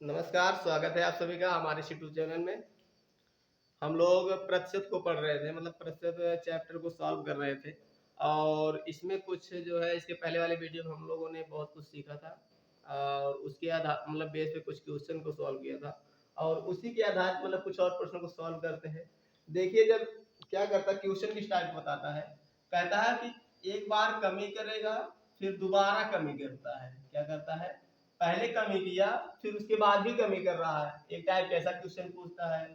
नमस्कार, स्वागत है आप सभी का हमारे यूट्यूब चैनल में। हम लोग प्रतिशत को पढ़ रहे थे, मतलब प्रतिशत चैप्टर को सॉल्व कर रहे थे और इसमें कुछ जो है इसके पहले वाले वीडियो में हम लोगों ने बहुत कुछ सीखा था और उसके आधार मतलब बेस पे कुछ क्वेश्चन को सॉल्व किया था और उसी के आधार पर मतलब कुछ और प्रश्नों को सॉल्व करते हैं। देखिए, जब क्या करता है, क्वेश्चन की स्टार्ट बताता है, कहता है कि एक बार कमी करेगा फिर दोबारा कमी करता है। क्या करता है, पहले कमी किया फिर उसके बाद भी कमी कर रहा है। एक टाइप ऐसा क्वेश्चन पूछता है।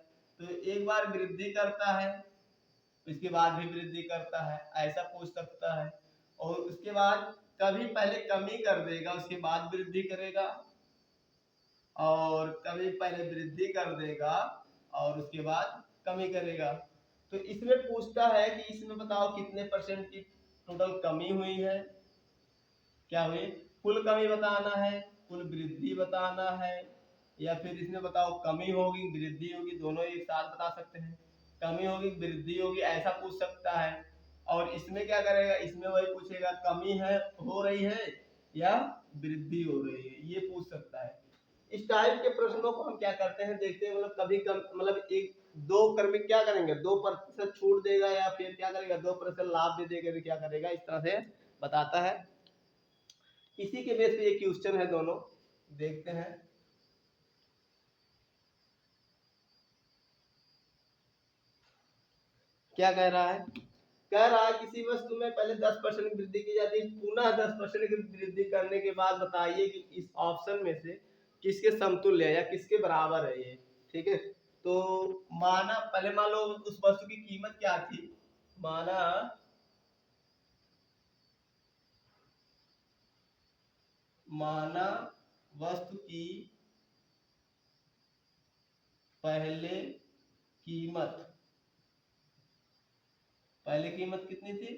तो एक बार वृद्धि करता है उसके बाद भी वृद्धि करता है, ऐसा पूछ सकता है। और उसके बाद कभी पहले कमी कर देगा उसके बाद वृद्धि करेगा और कभी पहले वृद्धि कर देगा और उसके बाद कमी करेगा। तो इसमें पूछता है कि इसमें बताओ कितने परसेंट की टोटल कमी हुई है, क्या हुई, कुल कमी बताना है, कुल वृद्धि बताना है, या फिर इसमें बताओ कमी होगी वृद्धि होगी, दोनों एक साथ बता सकते हैं। कमी होगी वृद्धि होगी ऐसा पूछ सकता है। और इसमें क्या करेगा, इसमें वही पूछेगा कमी है हो रही है या वृद्धि हो रही है, ये पूछ सकता है। इस टाइप के प्रश्नों को हम क्या करते हैं, देखते हैं, मतलब कभी कम मतलब एक दो कर्मी क्या करेंगे, 2% छूट देगा या फिर क्या करेगा 2% लाभ दे देगा, क्या करेगा, इस तरह से बताता है। इसी के बेस पे ये क्वेश्चन है, दोनों देखते हैं। क्या कह रहा है, कह रहा है किसी वस्तु में पहले 10% की वृद्धि की जाती है, पुनः 10% की वृद्धि करने के बाद बताइए कि इस ऑप्शन में से किसके समतुल्य है या किसके बराबर है ये। ठीक है, तो माना पहले मान लो उस वस्तु की कीमत क्या थी, माना माना वस्तु की पहले कीमत पहले कीमत कितनी थी,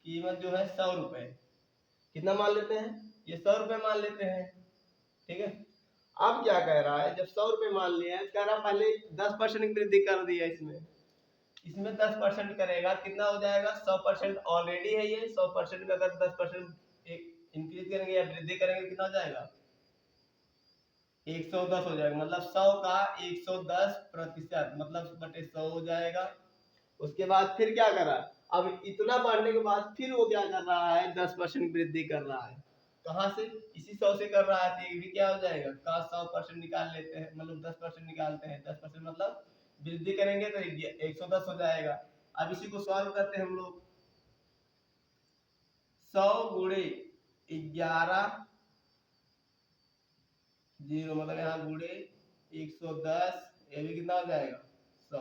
कीमत जो है 100 रुपए, कितना मान लेते हैं, ये 100 रुपए मान लेते हैं। ठीक है, अब क्या कह रहा है, जब 100 रुपए मान लिया है, कह रहा पहले 10% की वृद्धि कर दिया, इसमें इसमें 10% करेगा कितना हो जाएगा, 100% ऑलरेडी है ये, 100% में अगर 10% इंक्रीज करेंगे या वृद्धि करेंगे कितना हो जाएगा, 110 हो जाएगा। मतलब 100 का 110% मतलब बटे 100 हो जाएगा। उसके बाद फिर क्या कर रहा है, अब इतना बढ़ने के बाद फिर वो क्या कर रहा है, 10% वृद्धि कर रहा है। कहाँ से, इसी 100 से कर रहा है, तो ये भी क्या हो जाएगा, का 100% निकाल लेते हैं, मतलब 10% निकालते हैं, 10% मतलब वृद्धि करेंगे तो 110 हो जाएगा। अब इसी को सॉल्व करते हैं हम लोग। 100 गुणे 11 जीरो, मतलब यहाँ गुणे 110, ये भी कितना हो जाएगा 100।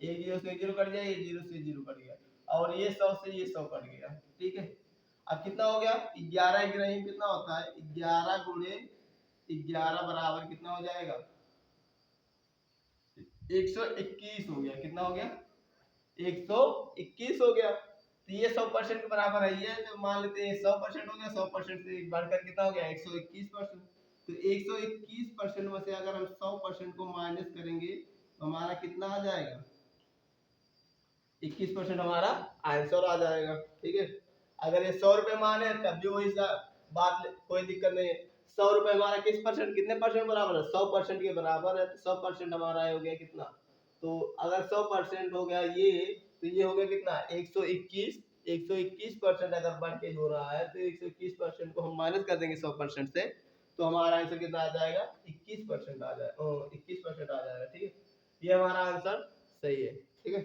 एक जीरो से एक जीरो कट जाए, ये जीरो से जीरो कट गया और ये 100 से ये 100 कट गया। ठीक है, अब कितना हो गया, 11 ग्राम कितना होता है, 11 गुणे 11 बराबर कितना हो जाएगा, 121 हो गया। कितना हो गया, 121 हो गया। तो ये 100% के बराबर है, ये तो मान लेते हैं 100% हो गया, 100% से बढ़कर कितना हो गया 121%। तो 121% में से अगर हम 100% को माइनस करेंगे तो हमारा कितना आ जाएगा, 21% हमारा आंसर आ जाएगा। ठीक है, अगर ये 100 रुपए माने तब भी वही बात, कोई दिक्कत नहीं है। 100 रुपए हमारा किस परसेंट, कितने परसेंट बराबर है, 100% के बराबर है, तो 100% हमारा हो गया कितना, तो अगर 100% हो गया ये, तो ये हो गया कितना 121। 121% अगर बढ़ के हो रहा है तो 121% को हम माइनस कर देंगे 100% से, तो हमारा आंसर कितना आ जाएगा, 21% आ जाएगा, 21% आ जाएगा। ठीक है, ये हमारा आंसर सही है। ठीक है,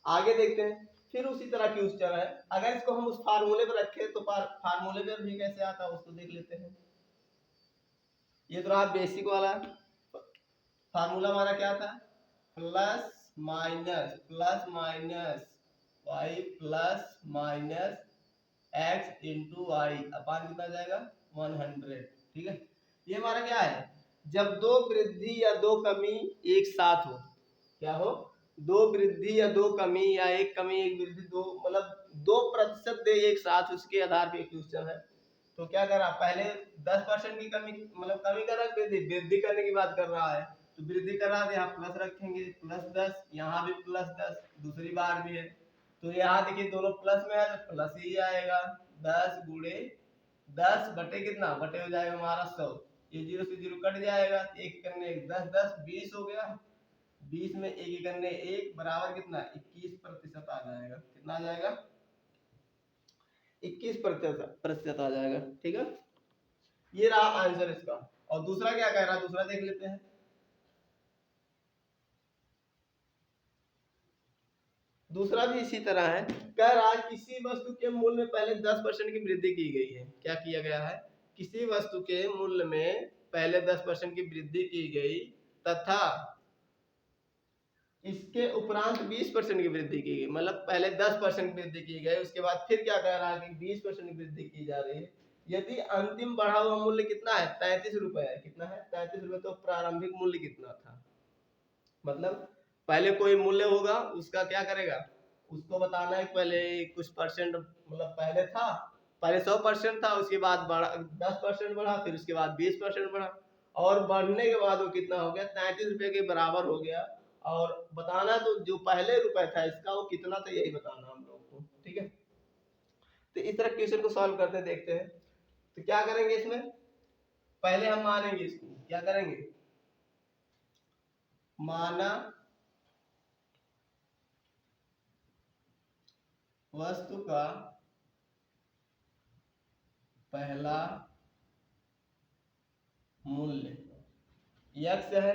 आगे देखते हैं। फिर उसी तरह क्वेश्चन है, अगर इसको हम उस फार्मूले पर रखें तो फार्मूले पर भी कैसे आता है उसको देख लेते हैं। ये तो रहा बेसिक वाला, फार्मूला हमारा क्या था, plus minus Y plus minus X into Y upon कितना जाएगा 100। ठीक है, ये हमारा क्या है, जब दो वृद्धि या दो कमी एक साथ हो, क्या हो, दो वृद्धि या दो कमी या एक कमी एक वृद्धि, दो मतलब 2% दे एक साथ, उसके आधार पे क्वेश्चन है। तो क्या कर रहा, पहले 10% की कमी मतलब कमी कर रहा है, वृद्धि करने की बात कर रहा है, तो वृद्धि कर रहा है, यहाँ प्लस रखेंगे, +10, यहाँ भी +10, दूसरी बार भी है, तो यहाँ देखिए दोनों प्लस में है तो प्लस ही आएगा। 10 गुणे 10 बटे कितना, बटे हो जाएगा हमारा 100, ये 0 से 0 कट जाएगा, एक करने एक 10 10 20 हो गया, 20 में एक करने एक बराबर कितना 21% आ जाएगा। कितना आ जाएगा 21% आ जाएगा। ठीक है, ये रहा आंसर इसका। और दूसरा क्या कह रहा है, दूसरा देख लेते हैं। दूसरा भी इसी तरह है, कह रहा है किसी वस्तु के मूल्य में पहले 10% की वृद्धि की गई है। क्या किया गया है, किसी वस्तु के मूल्य में पहले 10% की वृद्धि की गई तथा इसके उपरांत 20% की वृद्धि की गई। मतलब पहले 10% वृद्धि की गई, उसके बाद फिर क्या कह रहा है कि 20% की वृद्धि की जा रही है। यदि अंतिम बढ़ा हुआ मूल्य कितना है 33 रुपए है, कितना है 33 रुपए, तो प्रारंभिक मूल्य कितना था। मतलब पहले कोई मूल्य होगा, उसका क्या करेगा, उसको बताना है पहले कुछ परसेंट, मतलब पहले था, पहले 100% था, उसके बाद बढ़ा 10% बढ़ा, फिर उसके बाद 20% बढ़ा, और बढ़ने के बाद वो कितना हो गया 33 रुपए के बराबर हो गया। और बताना तो जो पहले रुपए था इसका वो कितना था, यही बताना हम लोग को। ठीक है, तो इस तरह क्वेश्चन को सॉल्व करते देखते हैं। तो क्या करेंगे इसमें, पहले हम मानेंगे इसको, क्या करेंगे, माना वस्तु का पहला मूल्य यक्स है।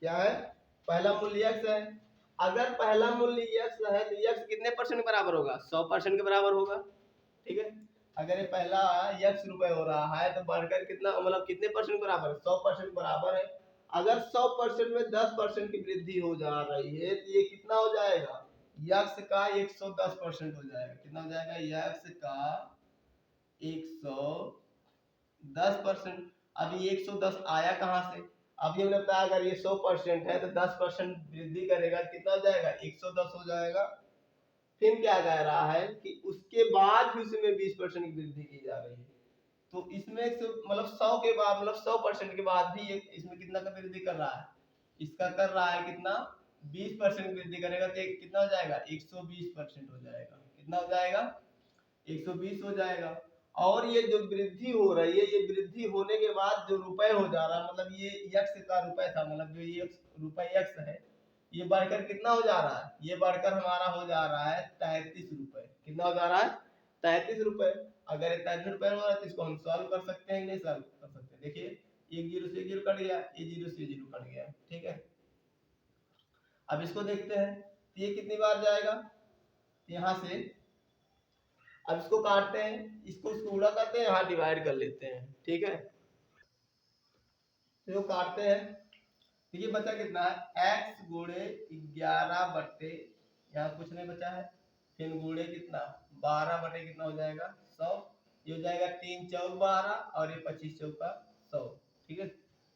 क्या है, पहला मूल्य यक्स है। अगर पहला मूल्य यक्स है तो यक्स कितने परसेंट के बराबर होगा, 100% के बराबर होगा। ठीक है, अगर ये पहला यक्स रुपए हो रहा है तो बढ़कर कितना, मतलब कितने परसेंट बराबर है, 100% बराबर है। अगर 100% में 10% की वृद्धि हो जा रही है तो ये कितना हो जाएगा, यक्स का 110% हो जाएगा। कितना हो जाएगा, यक्स का 110%। अब ये 110 आया कहाँ से, अभी हमने बताया अगर ये 100% है तो 10% वृद्धि करेगा, कितना हो जाएगा 110 हो जाएगा। फिर क्या कह रहा है कि उसके बाद भी उसमें 20% की वृद्धि की जा रही है। तो इसमें मतलब 100 के बाद, मतलब 100% के बाद भी ये इसमें कितना का वृद्धि कर रहा है, इसका कर रहा है कितना 20% वृद्धि करेगा, तो कितना हो जाएगा 120% हो जाएगा। कितना हो जाएगा 120 हो जाएगा। और ये जो वृद्धि हो रही है, ये वृद्धि होने के बाद जो रुपए हो जा रहा है, मतलब ये यक्स का रुपए था, मतलब जो ये रुपए यक्स है, ये बढ़कर कितना हो जा रहा है, ये बढ़कर हमारा हो जा रहा है 33 रुपए। कितना हो जा रहा है 33 रुपए। अगर ये 33 रुपए हो रहा है तो इसको हम सॉल्व कर सकते हैं, नहीं सॉल्व कर सकते। देखिए एक जीरो से जीरो कट गया, ये जीरो से जीरो कट गया। ठीक है, अब इसको देखते हैं, तो ये कितनी बार जाएगा, यहाँ से अब इसको काटते हैं, इसको गुणा करते हैं, यहाँ डिवाइड कर लेते हैं। ठीक है, तो काटते हैं, तो ये बचा कितना है x गुणे 11 बट्टे, यहाँ कुछ नहीं बचा है, फिर गुणे कितना 12 बटे कितना हो जाएगा 100। ये हो जाएगा 3 चौक 12 और ये 25 चौका 100। ठीक है,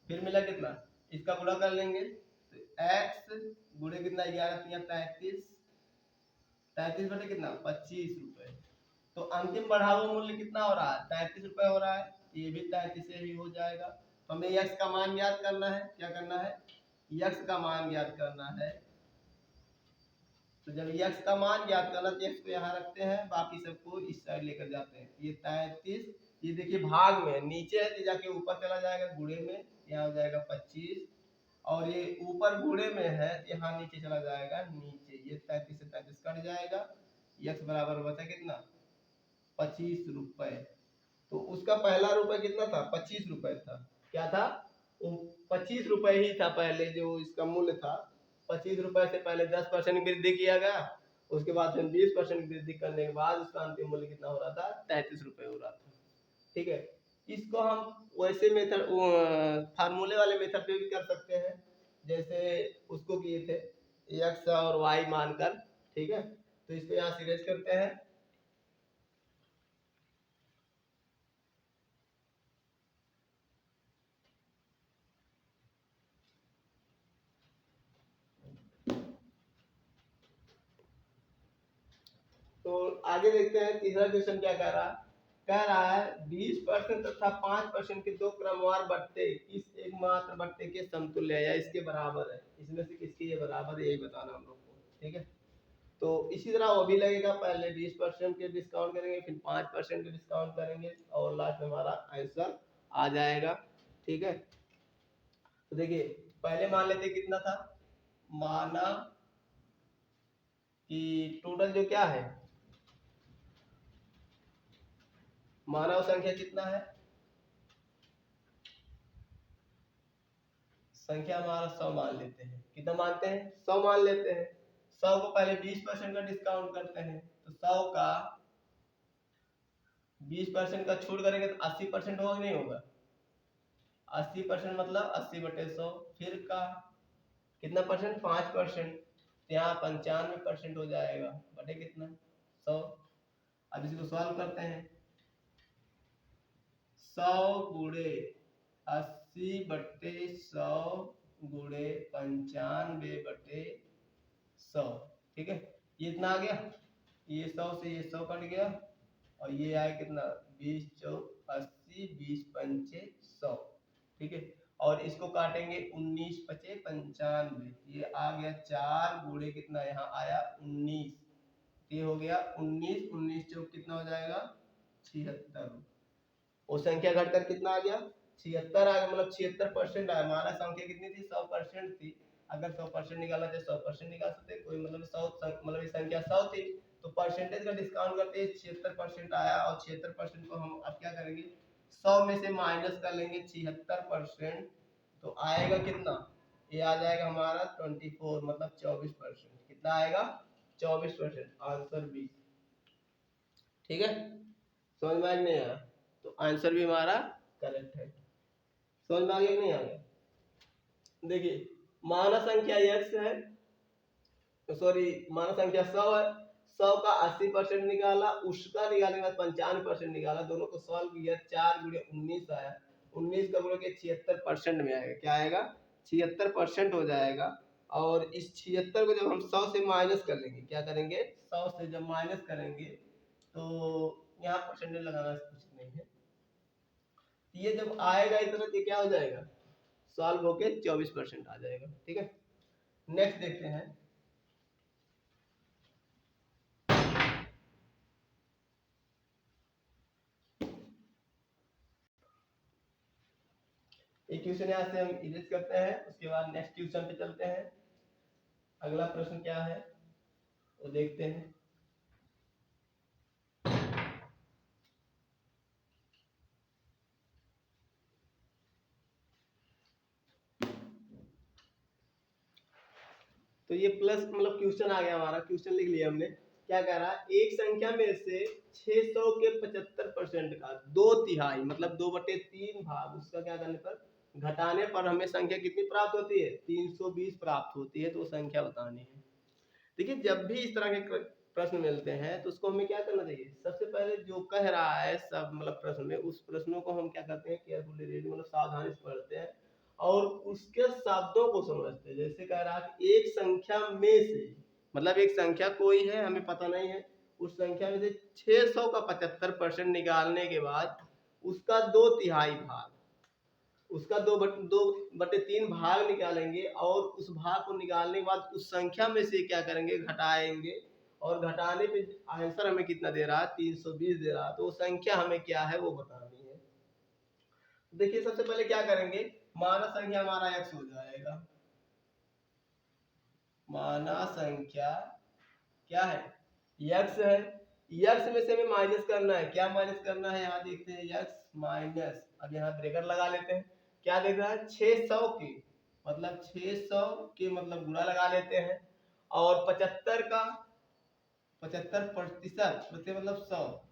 फिर मिला कितना, इसका गुणा कर लेंगे, तो x गुणे कितना 11 33, 33 बटे कितना 25 रुपए। तो अंतिम बढ़ा हुआ मूल्य कितना हो रहा है 33 रुपए हो रहा है, ये भी 33 से ही हो जाएगा। तो हमें यक्स का मान ज्ञात करना है, क्या करना है, यक्स का मान ज्ञात करना है। तो जब यक्स का मान ज्ञात करना, तो यक्स को यहाँ रखते हैं, बाकी सबको इस साइड लेकर जाते हैं। ये 33, ये देखिए भाग में नीचे है तो जाके ऊपर चला जाएगा गुणे में, यहाँ हो जाएगा 25, और ये ऊपर गुणे में है तो यहाँ नीचे चला जाएगा नीचे, ये 33 से 33 कट जाएगा, यक्स बराबर बचा कितना 25 रुपए। तो उसका पहला रुपए कितना था 25 रुपए था। क्या था, 25 रुपए ही था पहले जो इसका मूल्य था। 25 रुपए से पहले 10% वृद्धि किया गया, उसके बाद फिर 20% वृद्धि करने के बाद उसका अंतिम मूल्य कितना हो रहा था 33 रुपए हो रहा था। ठीक है, इसको हम वैसे मेथड फार्मूले वाले मेथड पे भी कर सकते हैं, जैसे उसको किए थे एक्स और वाई मानकर। ठीक है, तो इसको यहाँ सीरीज करते हैं। तो आगे देखते हैं तीसरा क्वेश्चन क्या कह रहा है 20% तथा 5% के दो क्रमवार बट्टे इस एकमात्र बट्टे के समतुल्य है या इसके बराबर है, इसमें से किसके ये बराबर है, यही बताना हम लोग को। ठीक है, तो इसी तरह वो भी लगेगा, पहले 20% के डिस्काउंट करेंगे, फिर 5% के डिस्काउंट करेंगे, और लास्ट में हमारा आंसर आ जाएगा। ठीक है। तो देखिए पहले मान लेते कितना था, माना कि टोटल जो क्या है, मानव संख्या कितना है, संख्या हमारा 100 मान लेते हैं। कितना मानते हैं, 100 मान लेते हैं। 100 को पहले 20% का डिस्काउंट करते हैं, तो 100 का 20% का छूट करेंगे तो 80% होगा नहीं होगा, 80% मतलब 80/100, फिर का कितना परसेंट, 5%, यहाँ 95% हो जाएगा बटे कितना, 100। अब इसको सॉल्व करते हैं, 100 गुणे 80/100 गुणे 95/100, ठीक है। ये इतना आ गया, ये 100 से ये 100 कट गया, और ये आया कितना, 20 चौक 80, 20 पंचे 100, ठीक है। और इसको काटेंगे 19 पचे 95, ये आ गया 4 गुणे कितना, यहाँ आया 19, ये हो गया 19, 19 चौक कितना हो जाएगा 76। वो संख्या घटकर कितना आ गया, 76 आ गया, मतलब 76% आया। हमारा संख्या कितनी थी, 100% थी। अगर 100% निकालना चाहे 100% निकाल सकते, कोई मतलब 100 मतलब ये संख्या 100 थी, तो परसेंटेज का डिस्काउंट करते 76% आया, और 76% को हम अब क्या करेंगे, 100 में से माइनस कर लेंगे 76%, तो आएगा कितना, ये आ जाएगा हमारा 24, मतलब 24%। कितना आएगा, 24%, आंसर बी, ठीक है। समझ में नहीं आया, तो आंसर भी हमारा करेक्ट है। समझ में आ गया कि नहीं आ गया। देखिए मानव संख्या x है, सॉरी मानव संख्या 100 है, 100 का 80% निकाला, उसका निकालने के बाद 95% निकाला, दोनों को सॉल्व किया, 4 गुणे 19 आया, 19 का गुणे 76% में आएगा, क्या आएगा 76% हो जाएगा। और इस 76 को जब हम 100 से माइनस कर लेंगे, क्या करेंगे 100 से जब माइनस करेंगे, तो यहाँ परसेंटेज लगाना कुछ नहीं है, ये जब आएगा इतना, ये क्या हो जाएगा, सॉल्व होके 24% आ जाएगा, ठीक है। नेक्स्ट देखते हैं, एक क्वेश्चन यहाँ से हम इरेज करते हैं, उसके बाद नेक्स्ट क्वेश्चन पे चलते हैं। अगला प्रश्न क्या है वो देखते हैं। तो ये प्लस मतलब क्वेश्चन आ गया हमारा, क्वेश्चन लिख लिया हमने। क्या कह रहा है, एक संख्या में से 600 के 75% का 2/3 मतलब 2/3 भाग, उसका क्या करने पर, घटाने पर हमें संख्या कितनी प्राप्त होती है, 320 प्राप्त होती है। तो वो संख्या बतानी है। देखिए जब भी इस तरह के प्रश्न मिलते हैं तो उसको हमें क्या करना चाहिए, सबसे पहले जो कह रहा है सब मतलब प्रश्न में, उस प्रश्नों को हम क्या करते हैं, केयरफुली रीड मतलब सावधानी से पढ़ते हैं और उसके शब्दों को समझते हैं। जैसे कह रहा है एक संख्या में से, मतलब एक संख्या कोई है हमें पता नहीं है, उस संख्या में से 600 का 75% निकालने के बाद उसका 2/3 भाग, उसका 2/3 भाग निकालेंगे, और उस भाग को निकालने के बाद उस संख्या में से क्या करेंगे, घटाएंगे, और घटाने पे आंसर हमें कितना दे रहा है, 320 दे रहा है। तो वो संख्या हमें क्या है वो बतानी है। देखिए सबसे पहले क्या करेंगे, माना संख्या हमारा x हो जाएगा, माना संख्या क्या है, x है, x में से हमें माइनस करना है, क्या माइनस करना है, यहाँ देखते हैं x माइनस, अब यहाँ ब्रेकर लगा लेते हैं, क्या देख रहा है 600 के मतलब 600 के मतलब गुणा लगा लेते हैं, और 75 का 75% मतलब 100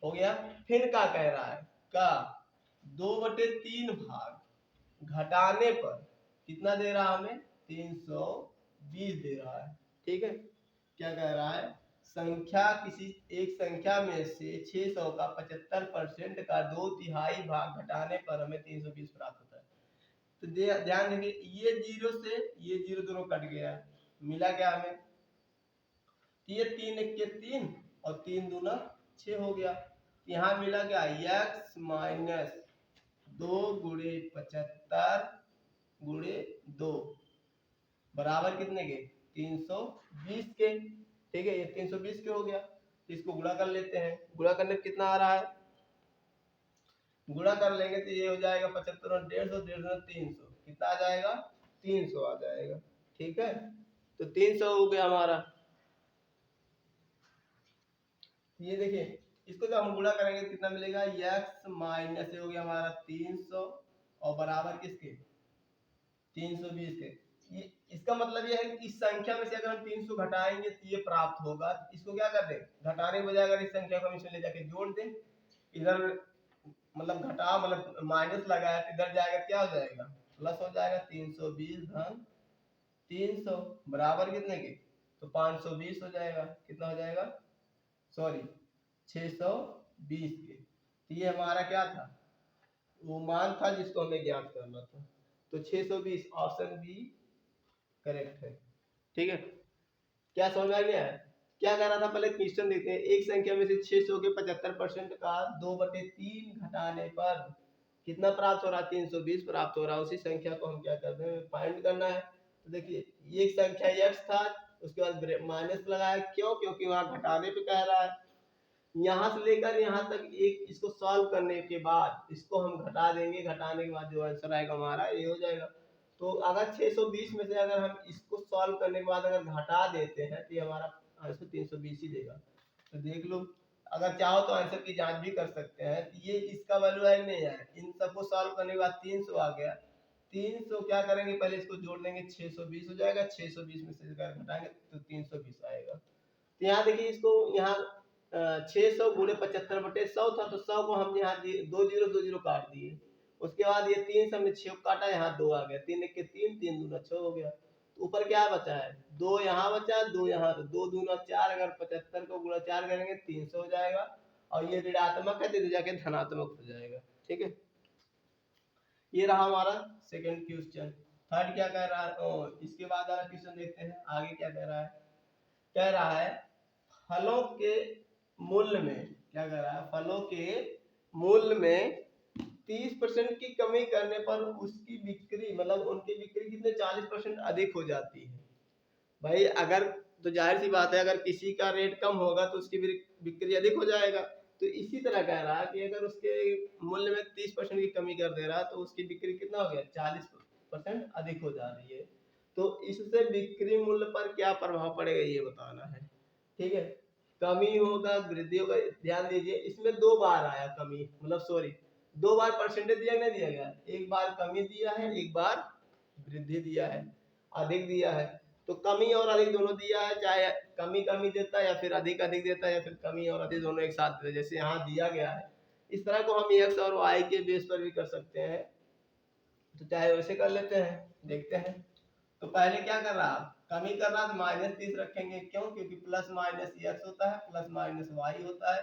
हो गया। फिर क्या कह रहा है, का 2/3 भाग घटाने पर कितना दे रहा है हमें, 320 दे रहा है, ठीक है। क्या कह रहा है, संख्या किसी एक संख्या में से 600 का 75% का 2/3 भाग घटाने पर हमें 320 प्राप्त होता है। तो ध्यान देखिए ये जीरो से ये जीरो दोनों कट गया, मिला क्या हमें, ये 3 1 के 3 और 3 दूना 6 हो गया। यहाँ मिला क्या, x माइनस 2 गुणे 75 गुणे 2 बराबर कितने के, 320 के, ठीक है। ये 320 के हो गया, इसको गुणा कर लेते हैं, गुणा करने पे कितना आ रहा है, गुणा कर लेंगे तो ये हो जाएगा 75 और 150, 150 300, कितना आ जाएगा 300 आ जाएगा। ठीक है, तो 300 हो गया हमारा। ये देखिए, इसको जब हम गुणा करेंगे कितना मिलेगा, x माइनस हो गया हमारा 300 और बराबर किसके 320 के। ये इसका मतलब ये है कि इस संख्या में से अगर हम 300 घटाएंगे तो ये प्राप्त होगा। इसको क्या कर दें, घटाने के बजाय अगर इस संख्या को हम इसमें ले जाके जोड़ दें, इधर मतलब घटा मतलब माइनस लगाया तो इधर जाएगा क्या हो जाएगा प्लस हो जाएगा। 320 धन 300 बराबर कितने के, तो 520 हो जाएगा। कितना हो जाएगा, सॉरी 620 के। तो ये हमारा क्या था, वो मान था जिसको हमें ज्ञात करना था। तो 620 ऑप्शन बी करेक्ट है। ठीक है, क्या समझ आ गया है। क्या करना था, पहले क्वेश्चन देखते हैं। एक संख्या में से 600 के 75% का 2/3 घटाने पर कितना प्राप्त हो रहा है, 320 प्राप्त हो रहा है। उसी संख्या को हम क्या करते हैं, फाइंड करना है। तो देखिए, ये एक संख्या x था, उसके बाद माइनस लगाया, क्यों, क्योंकि वहां घटाने पे कह रहा है। यहाँ से लेकर यहाँ तक एक इसको सॉल्व करने के बाद इसको हम घटा देंगे, घटाने के बाद जो आंसर आएगा हमारा ये हो जाएगा। तो अगर 620 में से अगर हम इसको सॉल्व करने के बाद अगर घटा देते हैं तो ये हमारा आंसर 320 ही देगा। तो देख लो, अगर चाहो तो आंसर की जांच भी कर सकते हैं। ये इसका वैल्यू है नहीं है, इन सबको सॉल्व करने के बाद 300 आ गया। 300 क्या करेंगे, पहले इसको जोड़ लेंगे, 620 हो जाएगा। 620 में से घटाएंगे तो 320 आएगा। तो यहाँ देखिए, इसको यहाँ 600 गुणे 75/100 था, तो 100 को हम यहाँ 2 0 काट दिए। उसके बाद ये 3 से हमने 6 काटा, यहाँ 2 आ गया। 3 1 के 3, 3 दूना 6 हो गया। तो ऊपर क्या बचा है, 2 यहाँ बचा, 2 यहाँ, तो 2 दूना 4, अगर 75 को गुणा 4 करेंगे 300 हो जाएगा। और ये ऋणात्मक है तो जाके धनात्मक हो जाएगा। ठीक है, ये रहा हमारा सेकंड क्वेश्चन। थर्ड क्या कह रहा है, इसके बाद वाला क्वेश्चन देखते हैं आगे क्या कह रहा है। कह रहा है फलों के मूल्य में, क्या कह रहा है, फलों के मूल्य में 30% की कमी करने पर उसकी बिक्री, मतलब उनकी बिक्री कितने 40% अधिक हो जाती है। भाई अगर, तो जाहिर सी बात है, अगर किसी का रेट कम होगा तो उसकी बिक्री अधिक हो जाएगा। तो इसी तरह कह रहा है कि अगर उसके मूल्य में 30% की कमी कर दे रहा है तो उसकी बिक्री कितना हो गया, 40% अधिक हो जा रही है। तो इससे बिक्री मूल्य पर क्या प्रभाव पड़ेगा ये बताना है। ठीक है, कमी होगा वृद्धि होगा। ध्यान दीजिए, इसमें 2 बार आया कमी, मतलब सॉरी 2 बार परसेंटेज दिया नहीं दिया गया, एक बार कमी दिया है, एक बार वृद्धि दिया है, अधिक दिया है। तो कमी और अधिक दोनों दिया है, चाहे कमी कमी देता है या फिर अधिक अधिक देता है, या फिर कमी और अधिक दोनों एक साथ देता है, जैसे यहाँ दिया गया है। इस तरह को हम x और y के बेस पर भी कर सकते हैं। तो चाहे वैसे कर लेते हैं, देखते हैं। तो पहले क्या कर रहा, कमी कर रहा, तो -30 रखेंगे। क्यों, क्योंकि प्लस माइनस x होता है, प्लस माइनस y होता है,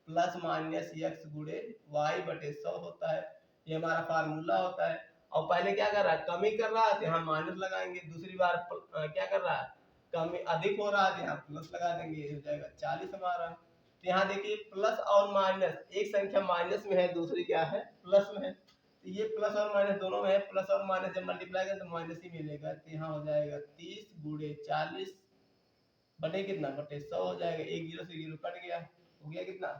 प्लस माइनस x गुणे y/100 होता है। ये हमारा फार्मूला होता है। और पहले क्या कर रहा है, कमी कर रहा है तो यहाँ माइनस लगाएंगे। दूसरी बार क्या कर रहा है, कमी अधिक हो रहा है तो यहाँ प्लस लगा देंगे, ये हो जाएगा 40 हमारा। तो यहाँ देखिए, प्लस और माइनस, एक संख्या माइनस में है, दूसरी क्या है, प्लस में है। तो ये प्लस और माइनस दोनों में है, प्लस और माइनस जब मल्टीप्लाई करें तो माइनस ही मिलेगा। तो यहाँ हो जाएगा 30 गुणे 40 बटे कितना, बटे 100 हो जाएगा। एक जीरो से जीरो कट गया, हो गया कितना,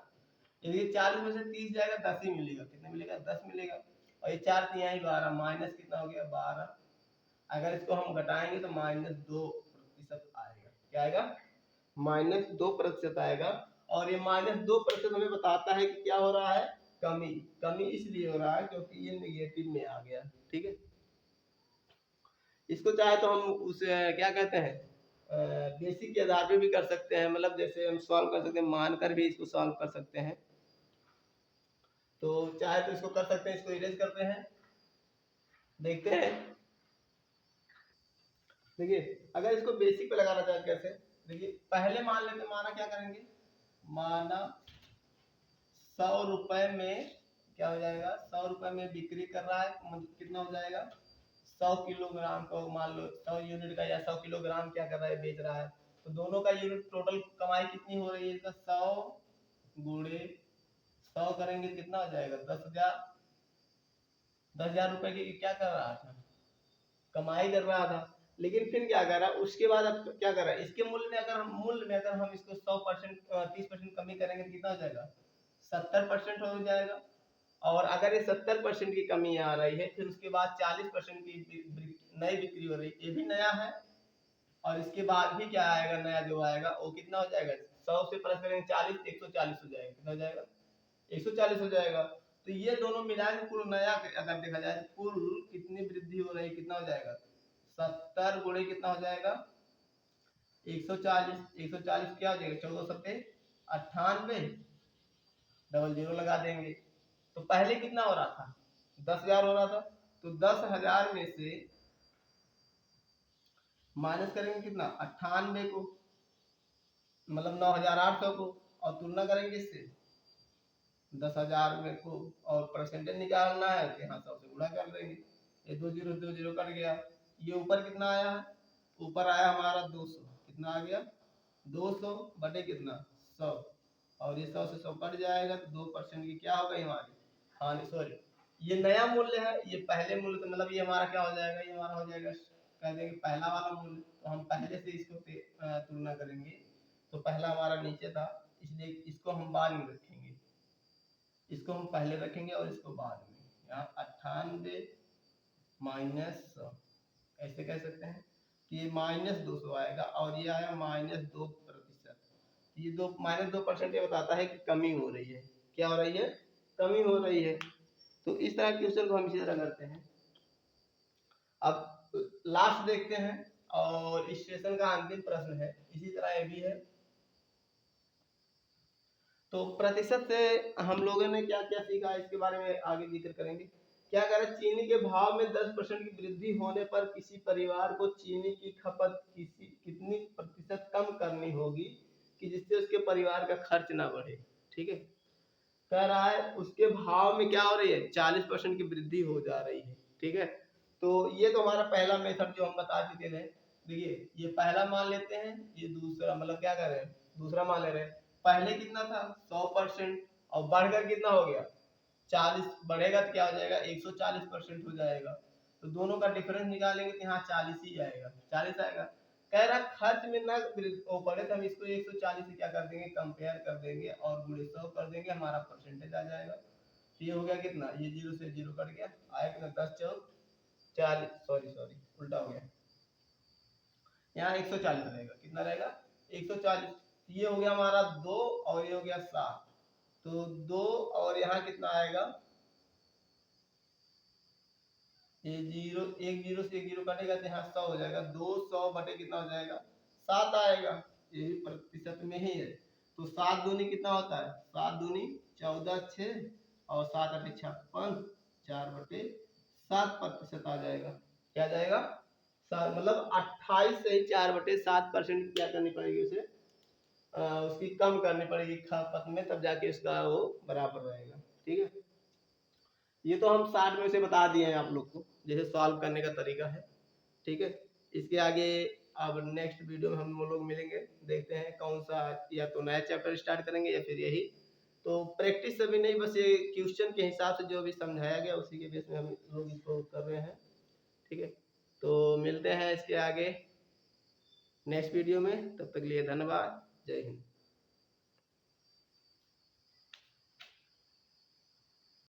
यदि 40 में से 30 जाएगा 10 ही मिलेगा। कितना मिलेगा, 10 मिलेगा। और ये 4 तो यहाँ 12, माइनस कितना हो गया 12। अगर इसको हम घटाएंगे तो -2% आएगा। क्या आएगा, -2% आएगा। और ये -2% हमें बताता है कि क्या हो रहा है, कमी। कमी इसलिए हो रहा है क्योंकि ये नेगेटिव में आ गया। ठीक है, इसको चाहे तो हम उस क्या कहते हैं, बेसिक के आधार पे भी कर सकते हैं, मतलब जैसे हम सॉल्व कर सकते हैं, मानकर भी इसको सॉल्व कर सकते हैं। तो चाहे तो इसको कर सकते हैं, इसको इरेज करते हैं, देखते हैं। देखिए, अगर इसको बेसिक पे लगाना चाहे कैसे, देखिए पहले मान लेते, माना क्या करेंगे, माना 100 रुपए में क्या हो जाएगा, 100 रुपए में बिक्री कर रहा है, कितना हो जाएगा, 100 किलोग्राम का, मान लो 100 यूनिट का या 100 किलोग्राम क्या कर रहा है, बेच रहा है। तो दोनों का यूनिट टोटल कमाई कितनी हो रही है, इसका 100 गुणे 100 करेंगे कितना हो जाएगा, 10,000। 10,000 रुपए की क्या कर रहा था, कमाई कर रहा था। लेकिन फिर क्या कर रहा है, उसके बाद अब क्या कर रहा है, इसके मूल्य में अगर हम इसको 100% 30% कमी करेंगे तो कितना हो जाएगा, 70% हो जाएगा। और अगर ये 70% की कमी आ रही है, फिर उसके बाद 40% की नई बिक्री हो रही है, ये भी नया है। और इसके बाद भी क्या आएगा, नया जो आएगा वो कितना हो जाएगा, 100 से प्लस करेंगे 40, 140 हो जाएगा। कितना हो जाएगा, 140 हो जाएगा। तो ये दोनों मिला के कुल नया अगर देखा जाए तो कुल कितनी वृद्धि हो रही है, कितना हो जाएगा, 70 गुणे कितना हो जाएगा, 140। 140 क्या हो जाएगा, 14 सत्ते 98, डबल जीरो लगा देंगे। तो पहले कितना हो रहा था, 10,000 हो रहा था। तो 10,000 में से माइनस करेंगे कितना, 98 को, मतलब 9,800 को, और तुलना करेंगे इससे 10,000 में को, और परसेंटेज निकालना है तो यहाँ 100 से गुणा कर देंगे। ये 2 जीरो कट गया। ये ऊपर कितना आया है, ऊपर आया हमारा 200, कितना आ गया, 200 बटे कितना, 100, और ये 100 से 100 कट जाएगा तो 2% की क्या हो गई हमारी हानि, सॉरी ये नया मूल्य है, ये पहले मूल्य तो मतलब ये हमारा क्या हो जाएगा, ये हमारा हो जाएगा कह देंगे पहला वाला मूल्य। तो हम पहले से इसको तुलना करेंगे, तो पहला हमारा नीचे था, इसलिए इसको हम बाद में रखेंगे, इसको हम पहले रखेंगे और इसको बाद में। यहाँ 98 माइनस 100, ऐसे कह सकते हैं कि ये -200 आएगा, और ये आया -2%। ये -2% ये बताता है कि कमी हो रही है, क्या हो रही है, कमी हो रही है। तो इस तरह क्वेश्चन को हम इसी तरह करते हैं। अब लास्ट देखते हैं, और इस सेशन का अंतिम प्रश्न है, इसी तरह ये भी है। तो प्रतिशत से हम लोगों ने क्या क्या सीखा, इसके बारे में आगे जिक्र करेंगे। क्या करें, चीनी के भाव में 10% की वृद्धि होने पर किसी परिवार को चीनी की खपत कितनी प्रतिशत कम करनी होगी कि जिससे उसके परिवार का खर्च ना बढ़े। ठीक है, कह रहा है उसके भाव में क्या हो रही है, 40% की वृद्धि हो जा रही है। ठीक है, तो ये तो हमारा पहला मेथड जो हम बता चुके थे। देखिए ये पहला मान लेते हैं, ये दूसरा, मतलब क्या कर रहे हैं, दूसरा मान ले रहे हैं। पहले कितना था 100%, और बढ़कर कितना हो गया 40, बढ़ेगा तो क्या हो जाएगा 140% हो जाएगा। तो दोनों का डिफरेंस निकालेंगे तो यहाँ 40 ही आएगा, 40 आएगा। कह रहा खर्च में ना वो पड़े तो हम इसको 140 से क्या कर देंगे, कंपेयर कर देंगे और गुणे 100 कर देंगे, हमारा परसेंटेज आ जाएगा। तो ये हो गया कितना, ये 0 से 0 कट गया, आया कितना 10 चौक 40, सॉरी उल्टा हो गया, यहाँ 140 रहेगा, कितना रहेगा 140। ये हो गया हमारा 2 और ये हो गया 7, तो 2 और यहाँ कितना आएगा, ये 0, एक 0 से 1 0 कटेगा तो यहाँ 100 हो जाएगा, 200 बटे कितना हो जाएगा 7 आएगा, ये भी प्रतिशत में ही है। तो 7 दूनी कितना होता है, 7 दूनी 14, 6 और 7 अठे 56, 4/7% आ जाएगा। क्या जाएगा, मतलब 28 से 4/7% क्या करनी पड़ेगी उसे, उसकी कम करनी पड़ेगी खपत में, तब जाके उसका वो बराबर रहेगा। ठीक है, ये तो हम 60 में से बता दिए हैं आप लोग को, जैसे सॉल्व करने का तरीका है। ठीक है, इसके आगे अब नेक्स्ट वीडियो में हम लोग मिलेंगे, देखते हैं कौन सा, या तो नया चैप्टर स्टार्ट करेंगे या फिर यही। तो प्रैक्टिस अभी नहीं, बस ये क्वेश्चन के हिसाब से जो भी समझाया गया उसी के बेस में हम लोग इसको कर रहे हैं। ठीक है, तो मिलते हैं इसके आगे नेक्स्ट वीडियो में, तब तक के लिए धन्यवाद, जय हिंद।